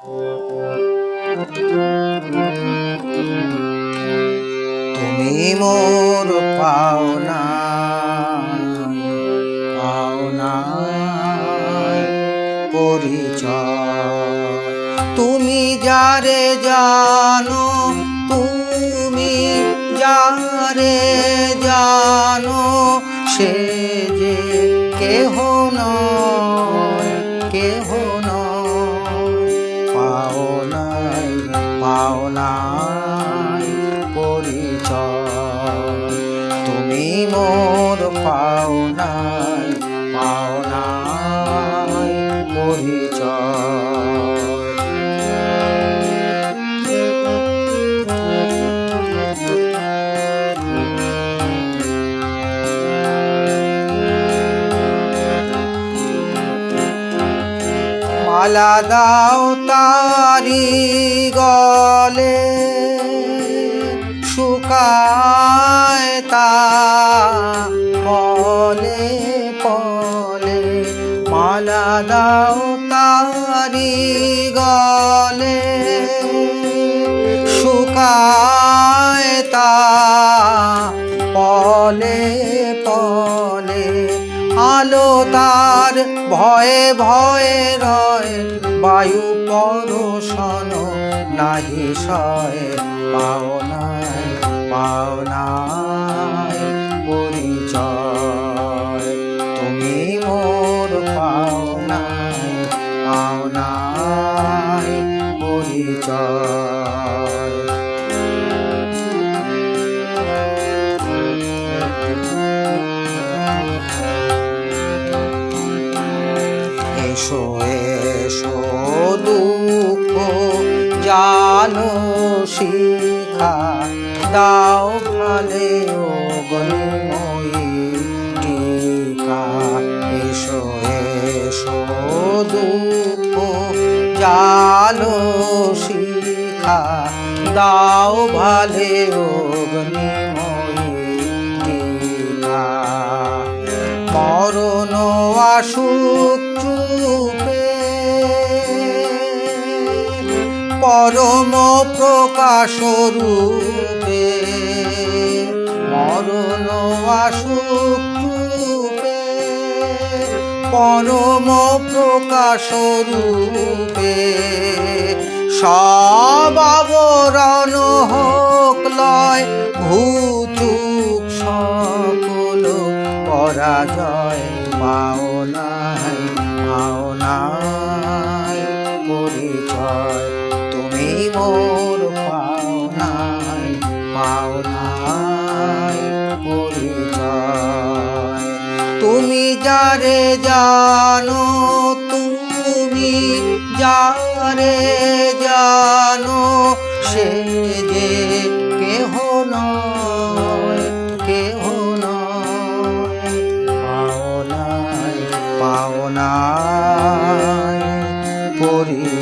তুমি মোর পাওনা, পাওনা পরিচয়। তুমি যারে জানো, তুমি যারে জানো, সে যে কেহ নয়, কেহ নয়। পাওনাই, পাওনাই পরিচয়। তুমি মোর পাওনাই, পাওনাই পরিচয়। মালা দাও তারি গলে, শুকায় তা পলে পলে। মালা দাও তারি গলে, শুকায় তা পলে পলে। আলো তার ভয়ে ভয়ে রয়, বায়ু পরশন নাহি সয়। পাওনাই, পাওনাই পরিচয়। তুমি মোর পাওনাই, পাওনাই পরিচয়। এসো এসো দুঃখ জানো শিখা, দাও ভালে অগ্নিময়ী টিকা। এসো এসো দুঃখ জানো শিখা, দাও ভালে অগ্নিময়ী টিকা। মরণ আসুক চুপে, পরম প্রকাশ রূপে। মরণ আসুক চুপে, পরম প্রকাশ রূপে। সব আবরণ হোক লয়, ভূচুক সকল পরাজয়। পাওনাই, পাওনাই পরিচয়। তুমি মোর পাওনাই, পাওনাই পরিচয়। তুমি যারে জানো, তুমি যারে জানো, সে যে কেহ নয়, কেহ নয়। পাওনাই, পাওনাই পরিচয়।